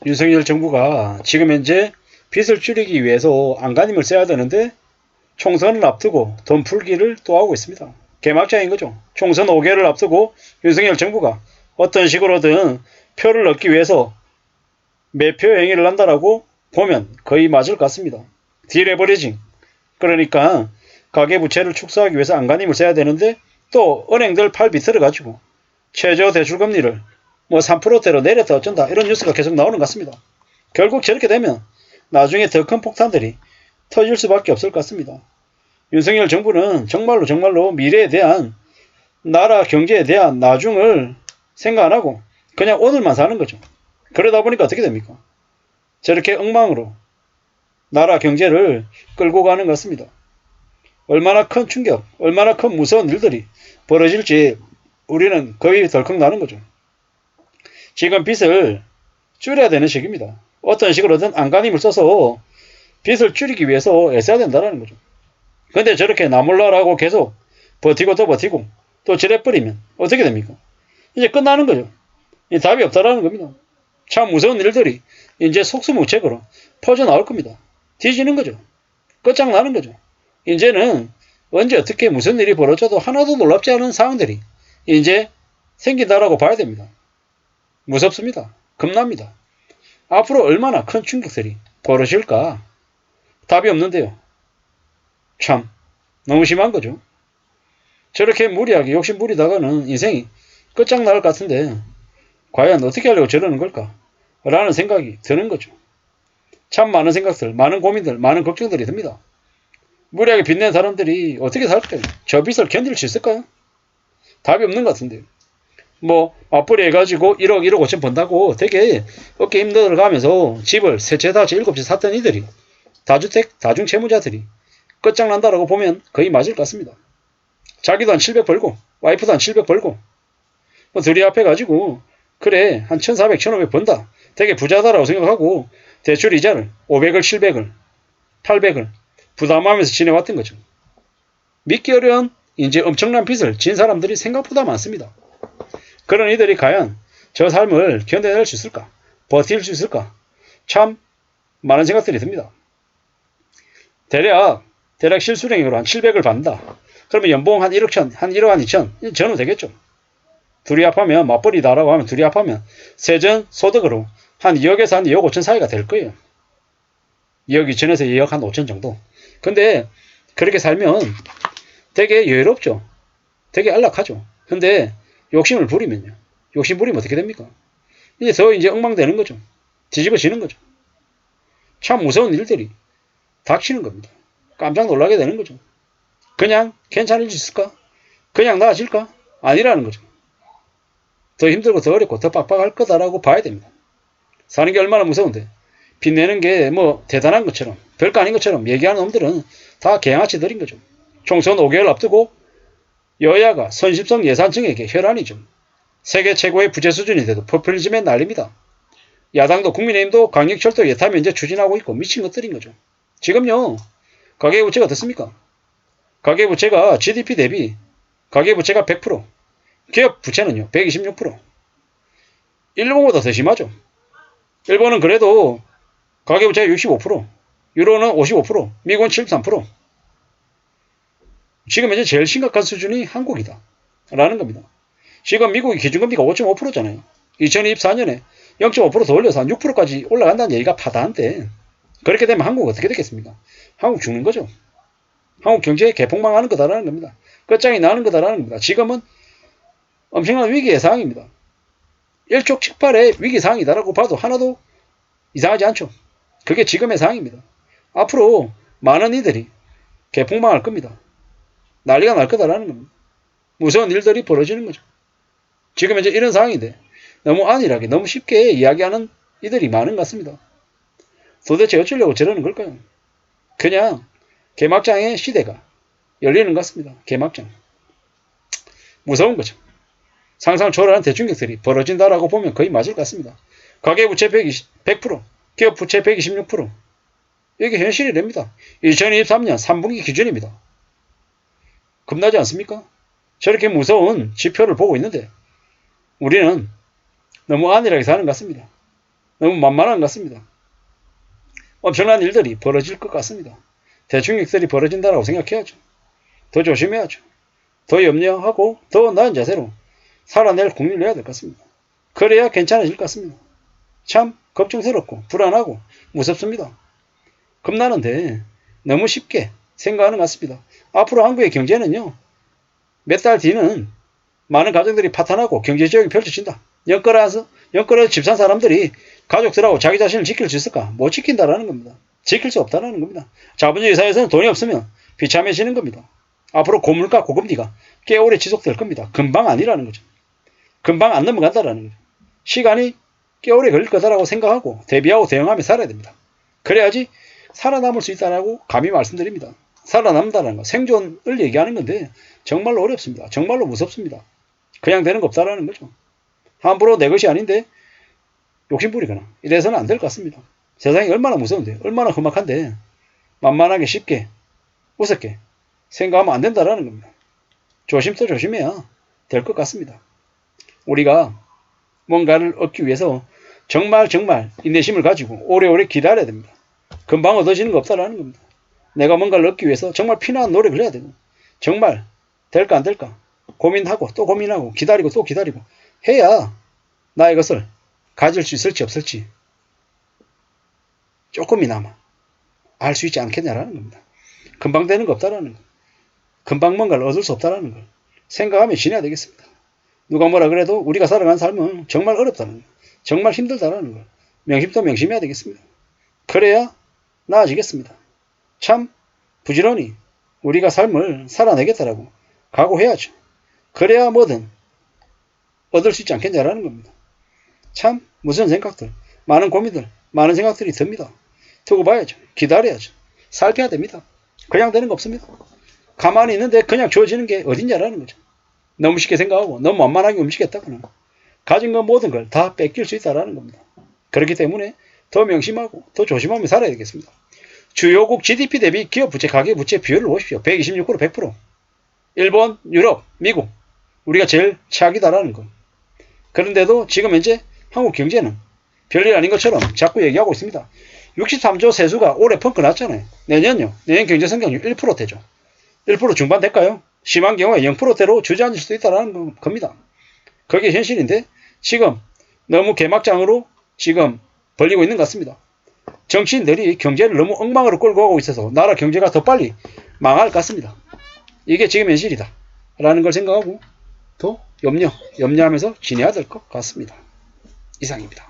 윤석열 정부가 지금 현재 빚을 줄이기 위해서 안간힘을 써야 되는데 총선을 앞두고 돈 풀기를 또 하고 있습니다. 개막장인 거죠. 총선 5개를 앞두고 윤석열 정부가 어떤 식으로든 표를 얻기 위해서 매표 행위를 한다라고 보면 거의 맞을 것 같습니다. 디레버리징. 그러니까 가계부채를 축소하기 위해서 안간힘을 써야 되는데 또 은행들 팔 비틀어 가지고 최저 대출금리를 뭐 3%대로 내렸다 어쩐다 이런 뉴스가 계속 나오는 것 같습니다. 결국 저렇게 되면 나중에 더 큰 폭탄들이 터질 수밖에 없을 것 같습니다. 윤석열 정부는 정말로 미래에 대한 나라 경제에 대한 나중을 생각 안 하고 그냥 오늘만 사는 거죠. 그러다 보니까 어떻게 됩니까? 저렇게 엉망으로 나라 경제를 끌고 가는 것 같습니다. 얼마나 큰 충격, 얼마나 큰 무서운 일들이 벌어질지 우리는 거의 덜컥 나는 거죠. 지금 빚을 줄여야 되는 시기입니다. 어떤 식으로든 안간힘을 써서 빚을 줄이기 위해서 애써야 된다는 거죠. 근데 저렇게 나몰라라고 계속 버티고 또 버티고 또 지레버리면 어떻게 됩니까? 이제 끝나는 거죠. 답이 없다라는 겁니다. 참 무서운 일들이 이제 속수무책으로 퍼져나올 겁니다. 뒤지는 거죠. 끝장나는 거죠. 이제는 언제 어떻게 무슨 일이 벌어져도 하나도 놀랍지 않은 상황들이 이제 생긴다라고 봐야 됩니다. 무섭습니다. 겁납니다. 앞으로 얼마나 큰 충격들이 벌어질까? 답이 없는데요. 참 너무 심한 거죠. 저렇게 무리하게 욕심 부리다가는 인생이 끝장날 것 같은데 과연 어떻게 하려고 저러는 걸까? 라는 생각이 드는 거죠. 참 많은 생각들, 많은 고민들, 많은 걱정들이 듭니다. 무리하게 빚낸 사람들이 어떻게 살까요? 저 빚을 견딜 수 있을까요? 답이 없는 것 같은데요. 뭐 맞벌이 해가지고 1억 5천 번다고 되게 어깨 힘들어가면서 집을 세 채, 다채, 7채 샀던 이들이 다주택, 다중채무자들이 끝장난다라고 보면 거의 맞을 것 같습니다. 자기도 한 700 벌고 와이프도 한 700 벌고 뭐 둘이 합해가지고 그래 한 1400, 1500 번다. 되게 부자다라고 생각하고 대출 이자를 500을, 700을, 800을 부담하면서 지내왔던 거죠. 믿기 어려운 이제 엄청난 빚을 진 사람들이 생각보다 많습니다. 그런 이들이 과연 저 삶을 견뎌낼 수 있을까? 버틸 수 있을까? 참 많은 생각들이 듭니다. 대략 실수령액으로 한 700을 받는다. 그러면 연봉 한 1억 천, 한 1억 한 2천 전후 되겠죠. 둘이 합하면 맞벌이다라고 하면 둘이 합하면 세전 소득으로 한 2억에서 한 2억 5천 사이가 될 거예요. 2억 2천에서 2억 한 5천 정도. 근데 그렇게 살면 되게 여유롭죠. 되게 안락하죠. 근데 욕심을 부리면요. 욕심 부리면 어떻게 됩니까? 이제 엉망되는 거죠. 뒤집어지는 거죠. 참 무서운 일들이 닥치는 겁니다. 깜짝 놀라게 되는 거죠. 그냥 괜찮을 수 있을까? 그냥 나아질까? 아니라는 거죠. 더 힘들고 더 어렵고 더 빡빡할 거다라고 봐야 됩니다. 사는 게 얼마나 무서운데 빚내는 게 뭐 대단한 것처럼 별거 아닌 것처럼 얘기하는 놈들은 다 개양아치들인 거죠. 총선 5개월 앞두고 여야가 선심성 예산청에게 혈안이죠. 세계 최고의 부재 수준인데도 포퓰리즘에 난립니다. 야당도 국민의힘도 강력철도 예타 면제 추진하고 있고 미친 것들인 거죠. 지금요 가계부채가 어떻습니까? 가계부채가 GDP 대비 가계부채가 100%, 기업 부채는요 126%. 일본보다 더 심하죠. 일본은 그래도 가계부채가 65%, 유로는 55%, 미국은 73%. 지금 현재 제일 심각한 수준이 한국이다 라는 겁니다. 지금 미국이 기준금리가 5.5%잖아요. 2024년에 0.5%더 올려서 한 6%까지 올라간다는 얘기가 파다한데 그렇게 되면 한국은 어떻게 되겠습니까? 한국 죽는 거죠. 한국 경제 개폭망하는 거다라는 겁니다. 끝장이 나는 거다라는 겁니다. 지금은 엄청난 위기의 상황입니다. 일촉즉발의 위기 상황이다라고 봐도 하나도 이상하지 않죠. 그게 지금의 상황입니다. 앞으로 많은 이들이 개폭망할 겁니다. 난리가 날 거다라는 겁니다. 무서운 일들이 벌어지는 거죠. 지금 현재 이런 상황인데 너무 안일하게 너무 쉽게 이야기하는 이들이 많은 것 같습니다. 도대체 어쩌려고 저러는 걸까요? 그냥 개막장의 시대가 열리는 것 같습니다. 개막장. 무서운 거죠. 상상 초월한 대충격들이 벌어진다라고 보면 거의 맞을 것 같습니다. 가계부채 100%, 기업부채 126%. 이게 현실이랍니다. 2023년 3분기 기준입니다. 겁나지 않습니까? 저렇게 무서운 지표를 보고 있는데 우리는 너무 안일하게 사는 것 같습니다. 너무 만만한 것 같습니다. 엄청난 일들이 벌어질 것 같습니다. 대충 일들이 벌어진다고 생각해야죠. 더 조심해야죠. 더 염려하고 더 나은 자세로 살아낼 국리를 해야 될 것 같습니다. 그래야 괜찮아질 것 같습니다. 참 걱정스럽고 불안하고 무섭습니다. 겁나는데 너무 쉽게 생각하는 것 같습니다. 앞으로 한국의 경제는요. 몇 달 뒤는 많은 가정들이 파탄하고 경제지옥이 펼쳐진다. 연끌어서 집 산 사람들이 가족들하고 자기 자신을 지킬 수 있을까? 못 지킨다라는 겁니다. 지킬 수 없다라는 겁니다. 자본주의 사회에서는 돈이 없으면 비참해지는 겁니다. 앞으로 고물가 고금리가 꽤 오래 지속될 겁니다. 금방 아니라는 거죠. 금방 안 넘어간다라는 거죠. 시간이 꽤 오래 걸릴 거다라고 생각하고 대비하고 대응하며 살아야 됩니다. 그래야지 살아남을 수 있다라고 감히 말씀드립니다. 살아남는다는 거, 생존을 얘기하는 건데 정말로 어렵습니다. 정말로 무섭습니다. 그냥 되는 거 없다라는 거죠. 함부로 내 것이 아닌데 욕심부리거나 이래서는 안 될 것 같습니다. 세상이 얼마나 무서운데, 얼마나 험악한데 만만하게 쉽게 우습게 생각하면 안 된다라는 겁니다. 조심 또 조심해야 될 것 같습니다. 우리가 뭔가를 얻기 위해서 정말 인내심을 가지고 오래오래 기다려야 됩니다. 금방 얻어지는 거 없다라는 겁니다. 내가 뭔가를 얻기 위해서 정말 피나는 노력을 해야 되고 정말 될까 안 될까 고민하고 또 고민하고 기다리고 또 기다리고 해야 나 이것을 가질 수 있을지 없을지 조금이나마 알 수 있지 않겠냐라는 겁니다. 금방 되는 거 없다라는 거. 금방 뭔가를 얻을 수 없다라는 걸 생각하며 지내야 되겠습니다. 누가 뭐라 그래도 우리가 살아가는 삶은 정말 어렵다는 거. 정말 힘들다라는 걸 명심도 명심해야 되겠습니다. 그래야 나아지겠습니다. 참 부지런히 우리가 삶을 살아내겠다라고 각오해야죠. 그래야 뭐든 얻을 수 있지 않겠냐라는 겁니다. 참 무슨 생각들, 많은 고민들, 많은 생각들이 듭니다. 두고 봐야죠. 기다려야죠. 살펴야 됩니다. 그냥 되는 거 없습니다. 가만히 있는데 그냥 주어지는 게 어딨냐라는 거죠. 너무 쉽게 생각하고 너무 만만하게 움직였다거나 가진 건 모든 걸 다 뺏길 수 있다라는 겁니다. 그렇기 때문에 더 명심하고 더 조심하며 살아야 되겠습니다. 주요국 GDP 대비 기업 부채, 가계 부채 비율을 보십시오. 126% 100%. 일본, 유럽, 미국 우리가 제일 최악이다라는 거. 그런데도 지금 현재 한국 경제는 별일 아닌 것처럼 자꾸 얘기하고 있습니다. 63조 세수가 올해 펑크 났잖아요. 내년요. 내년 경제 성장률 1%대죠. 1% 중반 될까요? 심한 경우에 0%대로 주저앉을 수도 있다는 겁니다. 그게 현실인데 지금 너무 개막장으로 지금 벌리고 있는 것 같습니다. 정치인들이 경제를 너무 엉망으로 끌고 가고 있어서 나라 경제가 더 빨리 망할 것 같습니다. 이게 지금 현실이다 라는 걸 생각하고 더 염려하면서 지내야 될 것 같습니다. 이상입니다.